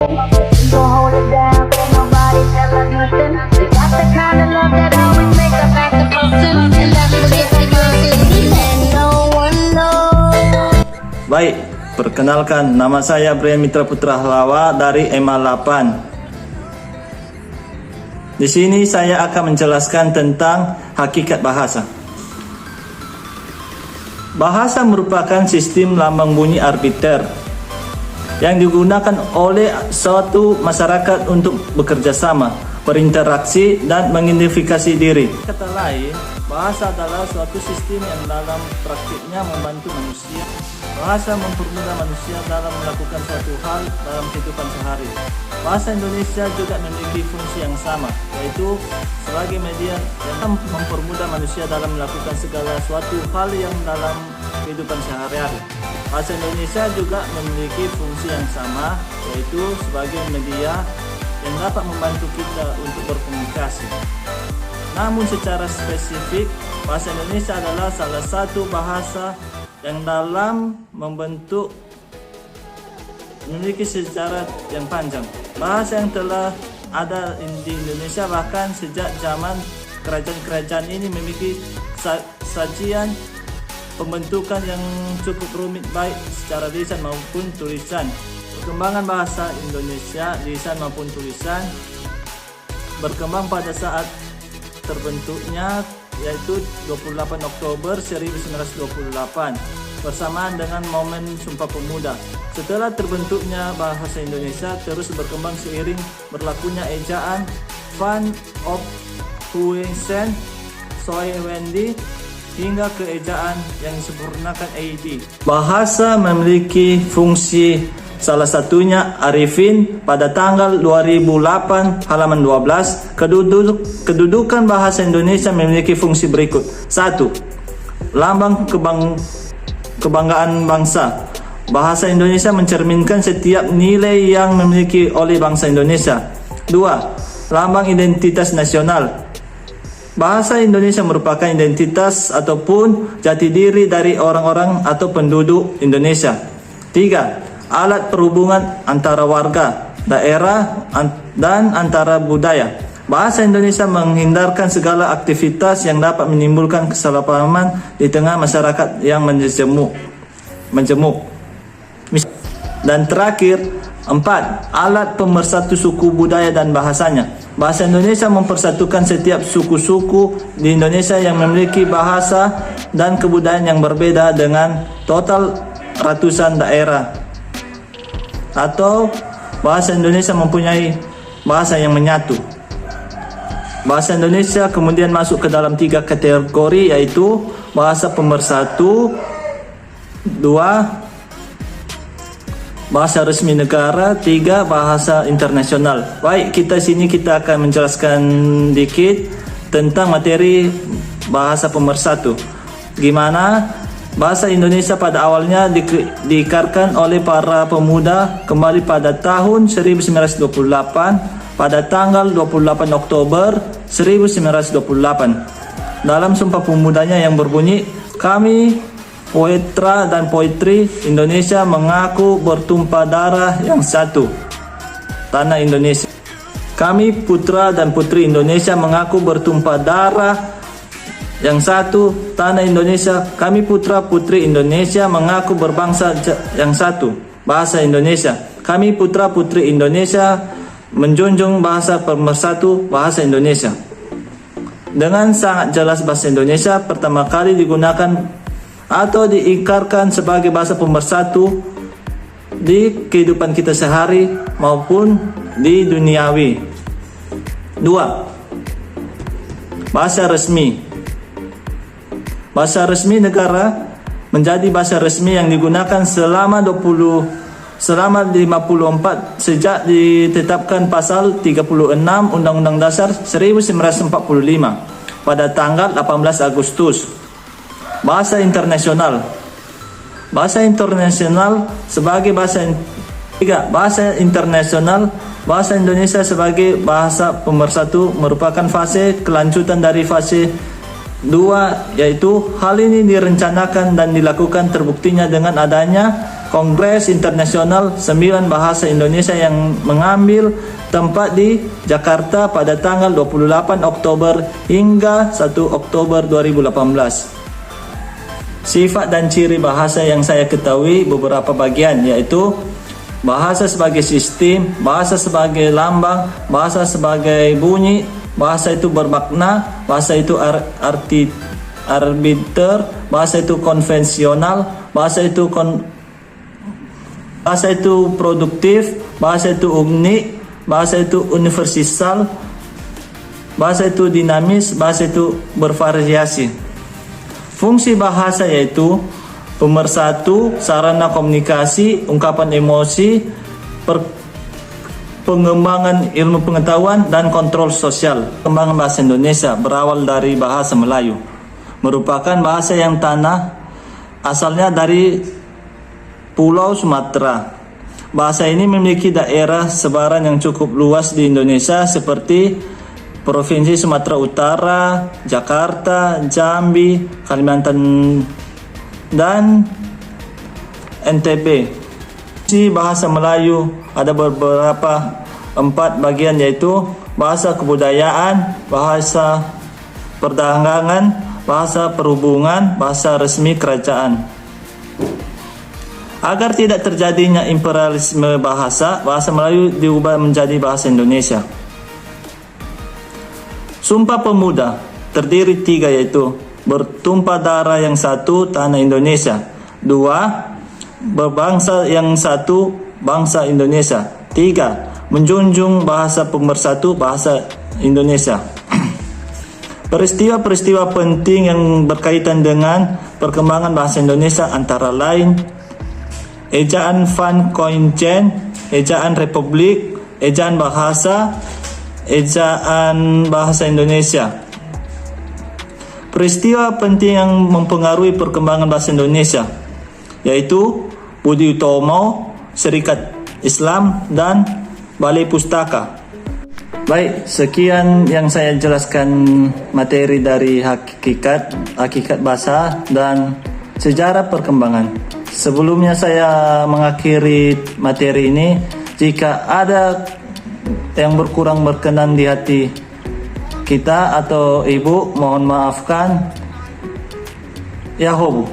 So hold it down, can't nobody tell us nothing. We got the kind of love that always make us act a person. And that's the basic and no one knows. Baik, perkenalkan, nama saya Brian Mitra Putra Halawa dari EMA 8. Di sini saya akan menjelaskan tentang hakikat bahasa. Bahasa merupakan sistem lambang bunyi arbiter yang digunakan oleh suatu masyarakat untuk bekerja sama, berinteraksi, dan mengidentifikasi diri. Kata lain, bahasa adalah suatu sistem yang dalam praktiknya membantu manusia. Bahasa mempermudah manusia dalam melakukan suatu hal dalam kehidupan sehari. Bahasa Indonesia juga memiliki fungsi yang sama, yaitu sebagai media yang mempermudah manusia dalam melakukan segala suatu hal yang dalam kehidupan sehari-hari. Bahasa Indonesia juga memiliki fungsi yang sama, yaitu sebagai media yang dapat membantu kita untuk berkomunikasi. Namun secara spesifik, bahasa Indonesia adalah salah satu bahasa yang dalam membentuk memiliki sejarah yang panjang. Bahasa yang telah ada di Indonesia bahkan sejak zaman kerajaan-kerajaan ini memiliki sajian pembentukan yang cukup rumit baik secara lisan maupun tulisan. Perkembangan bahasa Indonesia lisan maupun tulisan berkembang pada saat terbentuknya, yaitu 28 Oktober 1928 bersamaan dengan momen Sumpah Pemuda. Setelah terbentuknya bahasa Indonesia terus berkembang seiring berlakunya ejaan Van op Huijsen, Soe Wendy hingga ke ejaan yang disempurnakan AD. Bahasa memiliki fungsi, salah satunya Arifin pada tanggal 2008 halaman 12. Kedudukan bahasa Indonesia memiliki fungsi berikut. 1. Lambang kebanggaan bangsa. Bahasa Indonesia mencerminkan setiap nilai yang dimiliki oleh bangsa Indonesia. 2. Lambang identitas nasional. Bahasa Indonesia merupakan identitas ataupun jati diri dari orang-orang atau penduduk Indonesia. 3. Alat perhubungan antara warga, daerah, dan antara budaya. Bahasa Indonesia menghindarkan segala aktivitas yang dapat menimbulkan kesalahpahaman di tengah masyarakat yang menjemuk. Dan terakhir, 4. Alat pemersatu suku, budaya, dan bahasanya. Bahasa Indonesia mempersatukan setiap suku-suku di Indonesia yang memiliki bahasa dan kebudayaan yang berbeda dengan total ratusan daerah. Atau bahasa Indonesia mempunyai bahasa yang menyatu. Bahasa Indonesia kemudian masuk ke dalam 3 kategori, yaitu bahasa pemersatu, 2 bahasa resmi negara, 3 bahasa internasional. Baik, kita akan menjelaskan dikit tentang materi bahasa pemersatu. Gimana bahasa Indonesia pada awalnya diikarkan oleh para pemuda kembali pada tahun 1928 pada tanggal 28 Oktober 1928. Dalam Sumpah Pemudanya yang berbunyi, "Kami Putra dan Putri Indonesia mengaku bertumpah darah yang satu, tanah Indonesia." Kami putra dan putri Indonesia mengaku bertumpah darah yang satu, tanah Indonesia. Kami putra putri Indonesia mengaku berbangsa yang satu, bahasa Indonesia. Kami putra putri Indonesia menjunjung bahasa pemersatu, bahasa Indonesia. Dengan sangat jelas bahasa Indonesia pertama kali digunakan atau diikarkan sebagai bahasa pemersatu di kehidupan kita sehari maupun di duniawi. 2. Bahasa resmi. Bahasa resmi negara menjadi bahasa resmi yang digunakan selama 54 sejak ditetapkan pasal 36 Undang-Undang Dasar 1945 pada tanggal 18 Agustus. Bahasa internasional. Bahasa internasional sebagai bahasa 3. Bahasa internasional. Bahasa Indonesia sebagai bahasa pemersatu merupakan fase kelanjutan dari fase Dua, yaitu hal ini direncanakan dan dilakukan terbuktinya dengan adanya Kongres Internasional 9 Bahasa Indonesia yang mengambil tempat di Jakarta pada tanggal 28 Oktober hingga 1 Oktober 2018. Sifat dan ciri bahasa yang saya ketahui beberapa bagian, yaitu bahasa sebagai sistem, bahasa sebagai lambang, bahasa sebagai bunyi, bahasa itu bermakna, bahasa itu arbiter, bahasa itu konvensional, bahasa itu produktif, bahasa itu unik, bahasa itu universal, bahasa itu dinamis, bahasa itu bervariasi. Fungsi bahasa yaitu pemersatu, sarana komunikasi, ungkapan emosi, pengembangan ilmu pengetahuan, dan kontrol sosial. Pengembangan bahasa Indonesia berawal dari bahasa Melayu, merupakan bahasa yang asalnya dari Pulau Sumatera. Bahasa ini memiliki daerah sebaran yang cukup luas di Indonesia seperti Provinsi Sumatera Utara, Jakarta, Jambi, Kalimantan, dan NTB. Fungsi bahasa Melayu ada beberapa 4 bagian, yaitu bahasa kebudayaan, bahasa perdagangan, bahasa perhubungan, bahasa resmi kerajaan. Agar tidak terjadinya imperialisme bahasa Melayu diubah menjadi bahasa Indonesia. Sumpah Pemuda terdiri 3, yaitu bertumpah darah yang satu, tanah Indonesia. 2, berbangsa yang satu, bangsa Indonesia. 3, menjunjung bahasa pemersatu, bahasa Indonesia. Peristiwa-peristiwa penting yang berkaitan dengan perkembangan bahasa Indonesia antara lain ejaan Van Koinjen, ejaan Republik, ejaan bahasa, ejaan bahasa Indonesia. Peristiwa penting yang mempengaruhi perkembangan bahasa Indonesia yaitu Budi Utomo, Serikat Islam, dan Balai Pustaka. Baik, sekian yang saya jelaskan materi dari hakikat bahasa dan sejarah perkembangan. Sebelumnya saya mengakhiri materi ini, jika ada yang berkurang berkenan di hati kita atau ibu, mohon maafkan. Yahobu.